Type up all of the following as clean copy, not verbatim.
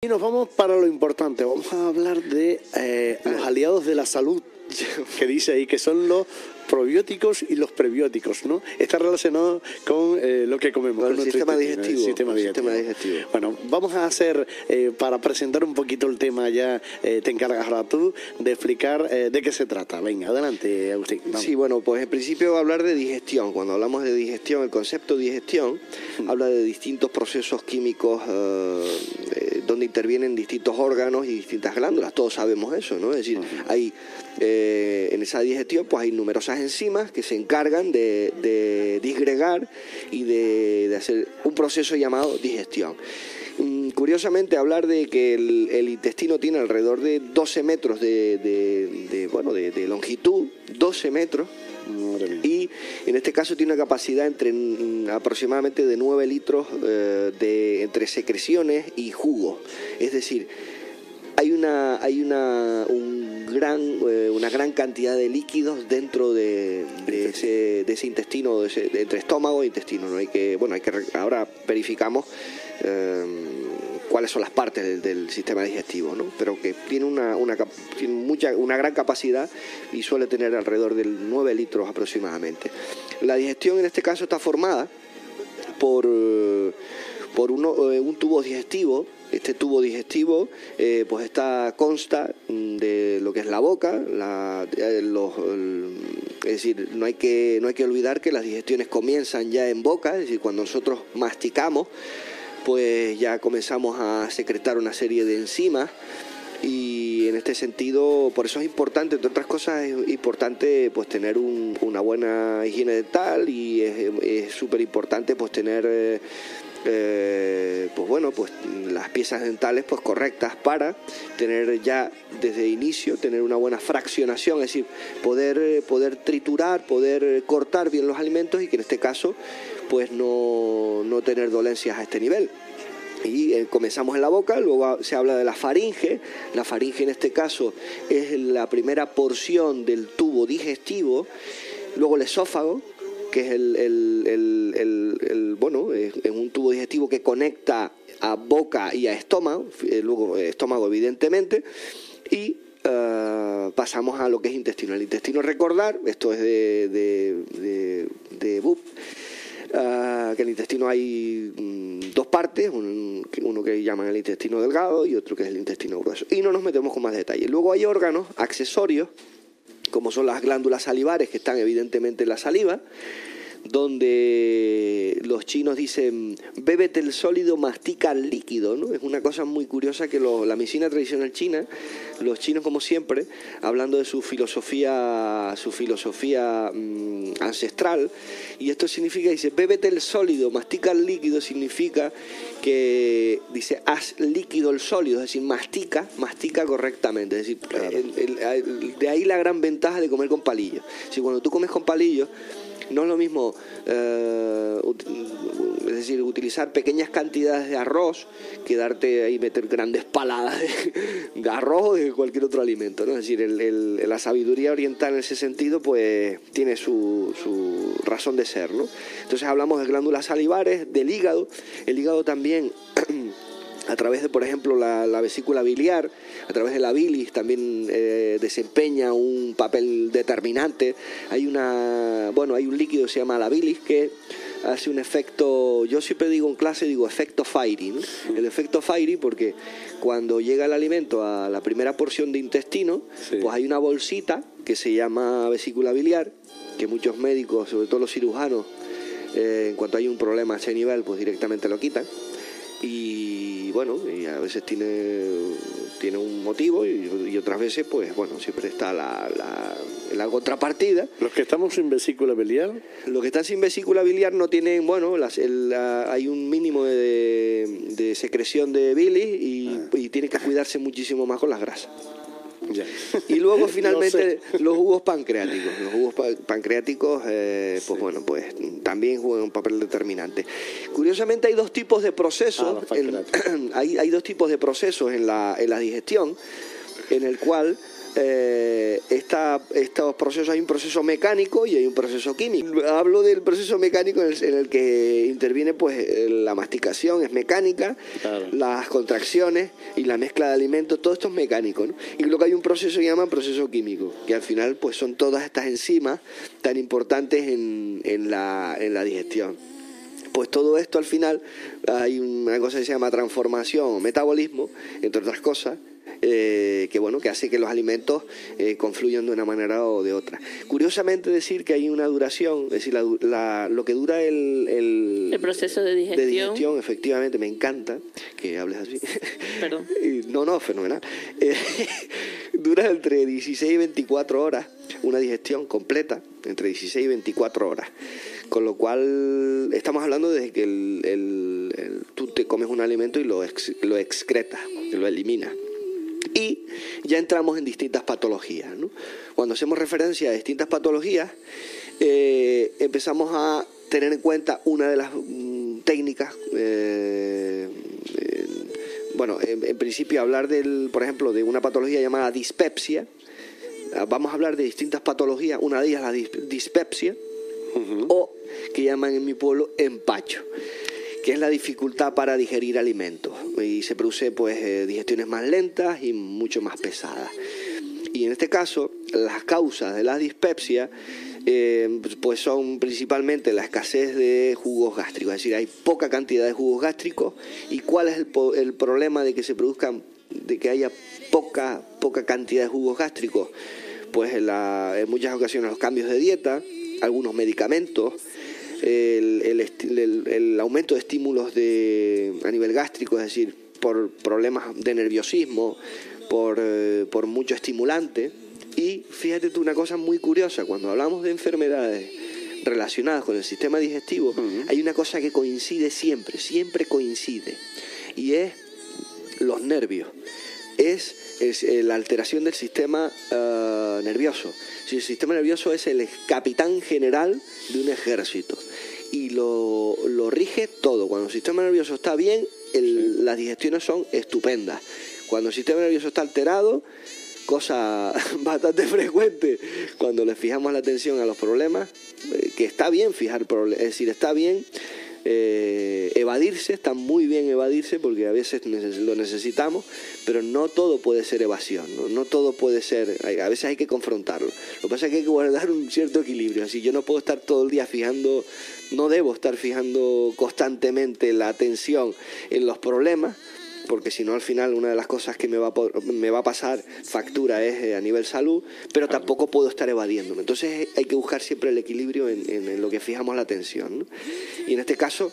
Y nos vamos para lo importante, vamos a hablar de los aliados de la salud, que dice ahí que son los probióticos y los prebióticos, ¿no? Está relacionado con lo que comemos, con con el sistema digestivo. Bueno, vamos a hacer, para presentar un poquito el tema ya, te encargas ahora tú de explicar de qué se trata. Venga, adelante, Agustín. Vamos. Sí, bueno, pues en principio hablar de digestión. Cuando hablamos de digestión, el concepto de digestión habla de distintos procesos químicos donde intervienen distintos órganos y distintas glándulas. Todos sabemos eso, ¿no? Es decir, hay en esa digestión pues hay numerosas enzimas que se encargan de disgregar y de hacer un proceso llamado digestión. Curiosamente, hablar de que el intestino tiene alrededor de 12 metros de longitud, 12 metros, y en este caso tiene una capacidad aproximadamente de 9 litros entre secreciones y jugo. Es decir, hay una gran cantidad de líquidos dentro de ese intestino, entre estómago e intestino, ¿no? Ahora verificamos cuáles son las partes del sistema digestivo, ¿no? Pero que tiene una gran capacidad y suele tener alrededor de 9 litros aproximadamente. La digestión en este caso está formada por un tubo digestivo. Este tubo digestivo pues consta de lo que es la boca, es decir, no hay que olvidar que las digestiones comienzan ya en boca, es decir, cuando nosotros masticamos, pues ya comenzamos a secretar una serie de enzimas. Y en este sentido, por eso es importante, entre otras cosas, es importante pues tener una buena higiene dental, y es súper importante pues tener pues las piezas dentales pues correctas para tener ya desde el inicio tener una buena fraccionación, es decir, poder triturar, poder cortar bien los alimentos, y que en este caso pues no tener dolencias a este nivel. Y comenzamos en la boca, luego se habla de la faringe. La faringe en este caso es la primera porción del tubo digestivo, luego el esófago, que es es un tubo digestivo que conecta a boca y a estómago, luego estómago evidentemente, y pasamos a lo que es intestino. El intestino, recordar, esto es de BUP, que en el intestino hay dos partes, uno que llaman el intestino delgado y otro que es el intestino grueso. Y no nos metemos con más detalle. Luego hay órganos accesorios, como son las glándulas salivares, que están evidentemente en la saliva, donde los chinos dicen bébete el sólido, mastica el líquido, ¿no? Es una cosa muy curiosa que la medicina tradicional china, los chinos como siempre, hablando de su filosofía ancestral, y esto significa, dice, bébete el sólido, mastica el líquido, significa que, dice, haz líquido el sólido, es decir, mastica correctamente, es decir, claro. De ahí la gran ventaja de comer con palillos. Si cuando tú comes con palillos, no es lo mismo, es decir, utilizar pequeñas cantidades de arroz que darte ahí, meter grandes paladas de arroz o de cualquier otro alimento, ¿no? Es decir, la sabiduría oriental en ese sentido pues tiene su razón de ser, ¿no? Entonces hablamos de glándulas salivares, del hígado. El hígado también a través de, por ejemplo, la vesícula biliar, a través de la bilis, también desempeña un papel determinante. Hay un líquido que se llama la bilis que hace un efecto, yo siempre digo en clase, efecto Fairy, ¿no? El efecto Fairy, porque cuando llega el alimento a la primera porción de intestino, sí, pues hay una bolsita que se llama vesícula biliar, que muchos médicos, sobre todo los cirujanos, en cuanto hay un problema a ese nivel, pues directamente lo quitan. Y a veces tiene un motivo y otras veces pues siempre está la contrapartida. Los que estamos sin vesícula biliar, los que están sin vesícula biliar no tienen, hay un mínimo de secreción de bilis y tienen que cuidarse muchísimo más con las grasas. Ya. Y luego finalmente los jugos pancreáticos. Los jugos pancreáticos también juegan un papel determinante. Curiosamente hay dos tipos de procesos, hay dos tipos de procesos en la digestión, en el cual estos procesos, hay un proceso mecánico y hay un proceso químico. Hablo del proceso mecánico en el que interviene pues la masticación, es mecánica, claro, las contracciones y la mezcla de alimentos, todo esto es mecánico, ¿no? Y luego hay un proceso que se llama proceso químico, que al final pues son todas estas enzimas tan importantes en la digestión. Pues todo esto al final hay una cosa que se llama transformación o metabolismo, entre otras cosas, que hace que los alimentos confluyan de una manera o de otra. Curiosamente decir que hay una duración, es decir, lo que dura el proceso de digestión. Efectivamente, me encanta que hables así. Perdón. No, fenomenal. Dura entre 16 y 24 horas, una digestión completa, entre 16 y 24 horas. Con lo cual estamos hablando de que tú te comes un alimento y lo excretas, lo eliminas. Y ya entramos en distintas patologías, ¿no? Cuando hacemos referencia a distintas patologías, empezamos a tener en cuenta una de las técnicas, en principio hablar por ejemplo, de una patología llamada dispepsia. Vamos a hablar de distintas patologías, una de ellas la dispepsia, o que llaman en mi pueblo empacho, que es la dificultad para digerir alimentos, y se produce pues digestiones más lentas y mucho más pesadas. Y en este caso las causas de la dispepsia pues son principalmente la escasez de jugos gástricos, es decir, hay poca cantidad de jugos gástricos. ¿Y cuál es el problema de que haya poca cantidad de jugos gástricos? Pues en muchas ocasiones los cambios de dieta, algunos medicamentos, el aumento de estímulos a nivel gástrico, es decir, por problemas de nerviosismo, por mucho estimulante. Y fíjate tú una cosa muy curiosa, cuando hablamos de enfermedades relacionadas con el sistema digestivo, hay una cosa que coincide siempre coincide, y es los nervios. Es la alteración del sistema nervioso. Si el sistema nervioso es el capitán general de un ejército y lo rige todo. Cuando el sistema nervioso está bien, las digestiones son estupendas. Cuando el sistema nervioso está alterado, cosa bastante frecuente cuando le fijamos la atención a los problemas, que está bien fijar problemas, es decir, está bien evadirse, está muy bien evadirse porque a veces lo necesitamos, pero no todo puede ser evasión, no todo puede ser, a veces hay que confrontarlo. Lo que pasa es que hay que guardar un cierto equilibrio, así yo no puedo estar todo el día no debo estar fijando constantemente la atención en los problemas, porque si no al final una de las cosas que me va a pasar factura es a nivel salud, pero tampoco puedo estar evadiéndome. Entonces hay que buscar siempre el equilibrio en lo que fijamos la atención, ¿no? Y en este caso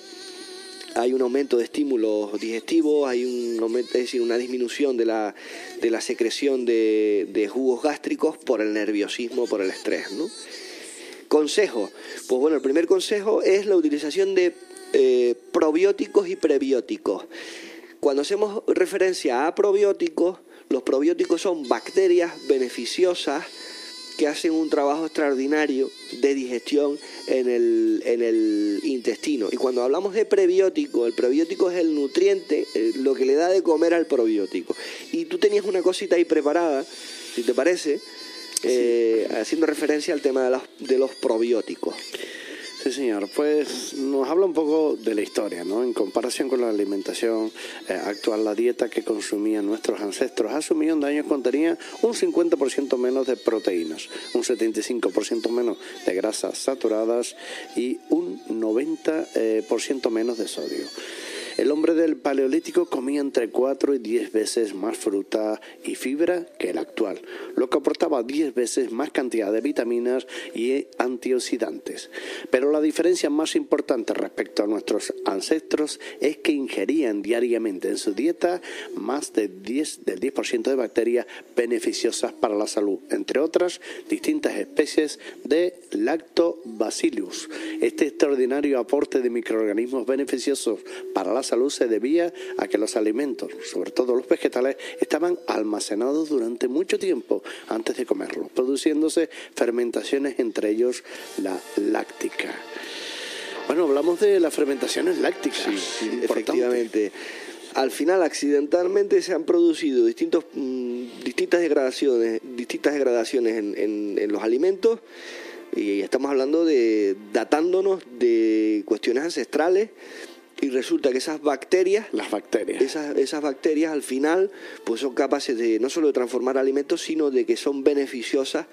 hay un aumento de estímulos digestivos, hay un aumento, es decir, una disminución de la secreción de jugos gástricos por el nerviosismo, por el estrés, ¿no? Consejo. Pues bueno, el primer consejo es la utilización de probióticos y prebióticos. Cuando hacemos referencia a probióticos, los probióticos son bacterias beneficiosas que hacen un trabajo extraordinario de digestión en el intestino. Y cuando hablamos de prebiótico, el prebiótico es el nutriente, lo que le da de comer al probiótico. Y tú tenías una cosita ahí preparada, si te parece, haciendo referencia al tema de los probióticos. Sí, señor. Pues nos habla un poco de la historia, ¿no? En comparación con la alimentación actual, la dieta que consumían nuestros ancestros hace 1 millón de años contenía un 50% menos de proteínas, un 75% menos de grasas saturadas y un 90% menos de sodio. El hombre del Paleolítico comía entre 4 y 10 veces más fruta y fibra que el actual, lo que aportaba 10 veces más cantidad de vitaminas y antioxidantes. Pero la diferencia más importante respecto a nuestros ancestros es que ingerían diariamente en su dieta más del 10% de bacterias beneficiosas para la salud, entre otras distintas especies de Lactobacillus. Este extraordinario aporte de microorganismos beneficiosos para la salud se debía a que los alimentos, sobre todo los vegetales, estaban almacenados durante mucho tiempo antes de comerlos, produciéndose fermentaciones, entre ellos la láctica. Bueno, hablamos de las fermentaciones lácticas. Sí, efectivamente. al final accidentalmente se han producido distintas degradaciones en los alimentos, y estamos hablando datándonos de cuestiones ancestrales, y resulta que esas bacterias, esas bacterias al final pues son capaces de no solo de transformar alimentos, sino de que son beneficiosas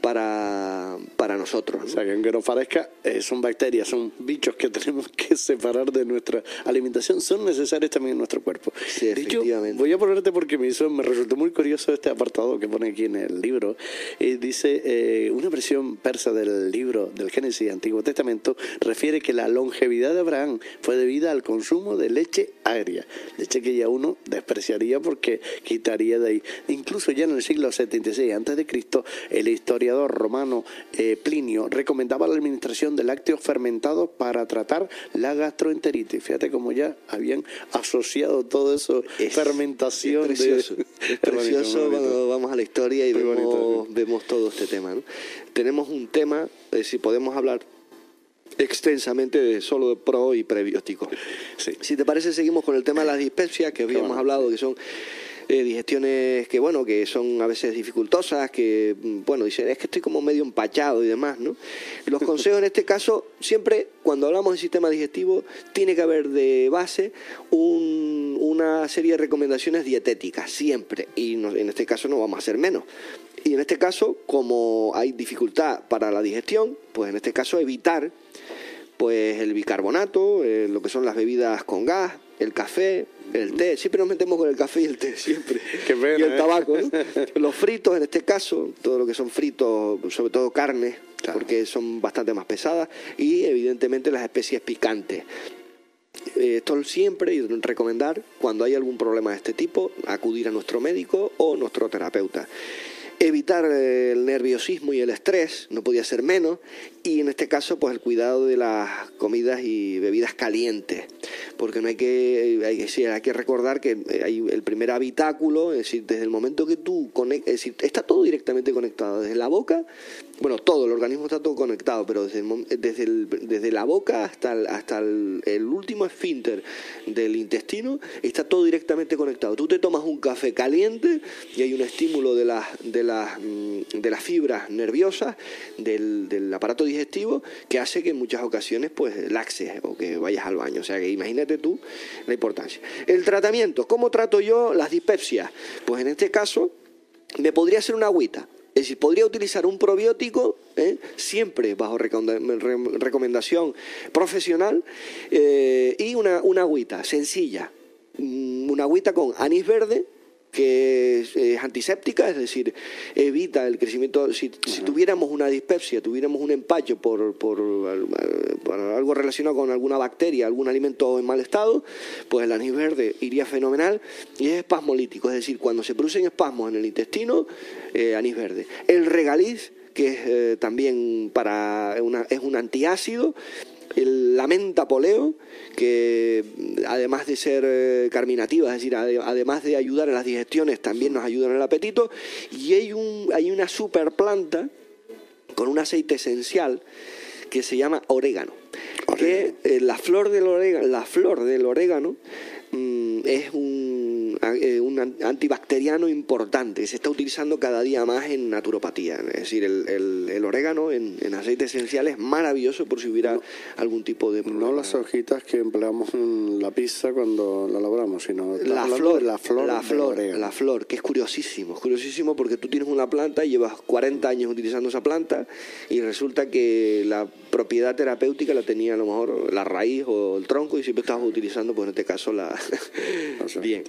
para nosotros, ¿no? O sea, que aunque nos parezca, son bacterias, son bichos que tenemos que separar de nuestra alimentación, son necesarios también en nuestro cuerpo. Sí, efectivamente. Voy a ponerte porque me resultó muy curioso este apartado que pone aquí en el libro. Dice, una versión persa del libro del Génesis, Antiguo Testamento, refiere que la longevidad de Abraham fue debida al consumo de leche agria, leche que ya uno despreciaría porque quitaría de ahí. Incluso ya en el siglo 76 a.C., el historiador romano Plinio recomendaba la administración de lácteos fermentados para tratar la gastroenteritis. Fíjate cómo ya habían asociado todo eso, fermentación. Es precioso cuando vamos a la historia y vemos todo este tema, ¿no? Tenemos un tema, si podemos hablar extensamente solo de pro y prebióticos. Sí. Si te parece, seguimos con el tema de las dispepsias, que habíamos hablado, que son digestiones que son a veces dificultosas, que dicen, es que estoy como medio empachado y demás, ¿no? Los consejos en este caso, siempre cuando hablamos de sistema digestivo, tiene que haber de base una serie de recomendaciones dietéticas, siempre, y en este caso no vamos a hacer menos. Y en este caso, como hay dificultad para la digestión, pues en este caso evitar pues el bicarbonato, lo que son las bebidas con gas, el café, el té. Siempre nos metemos con el café y el té, siempre. Qué pena, y el tabaco, ¿no? Los fritos, en este caso, todo lo que son fritos, sobre todo carne, claro, porque son bastante más pesadas, y evidentemente las especies picantes. Esto siempre, y recomendar, cuando hay algún problema de este tipo, acudir a nuestro médico o nuestro terapeuta. Evitar el nerviosismo y el estrés, no podía ser menos, y en este caso pues el cuidado de las comidas y bebidas calientes, porque no hay que recordar que hay el primer habitáculo, es decir, desde el momento que tú conectas, es decir, está todo directamente conectado, desde la boca, todo el organismo está todo conectado, pero desde la boca hasta el último esfínter del intestino está todo directamente conectado. Tú te tomas un café caliente y hay un estímulo de las fibras nerviosas del aparato digestivo que hace que en muchas ocasiones pues laxes o que vayas al baño. O sea que imagínate tú la importancia. El tratamiento, ¿cómo trato yo las dispepsias? Pues en este caso me podría hacer una agüita. Es decir, podría utilizar un probiótico, siempre bajo recomendación profesional, y una agüita sencilla. Una agüita con anís verde, que es antiséptica, es decir, evita el crecimiento. Si tuviéramos una dispepsia, tuviéramos un empacho por algo relacionado con alguna bacteria, algún alimento en mal estado, pues el anís verde iría fenomenal, y es espasmolítico, es decir, cuando se producen espasmos en el intestino, anís verde. El regaliz, que es también es un antiácido. La menta poleo, que además de ser carminativa, es decir, además de ayudar en las digestiones, también nos ayuda en el apetito. Y hay una super planta con un aceite esencial que se llama orégano. Que la flor del orégano es un antibacteriano importante que se está utilizando cada día más en naturopatía. Es decir, el orégano en aceite esencial es maravilloso por si hubiera algún tipo de problema. No las hojitas que empleamos en la pizza cuando la elaboramos, sino la flor, que es curiosísimo porque tú tienes una planta y llevas 40 años utilizando esa planta y resulta que la propiedad terapéutica la tenía a lo mejor la raíz o el tronco, y siempre estabas utilizando, pues en este caso bien.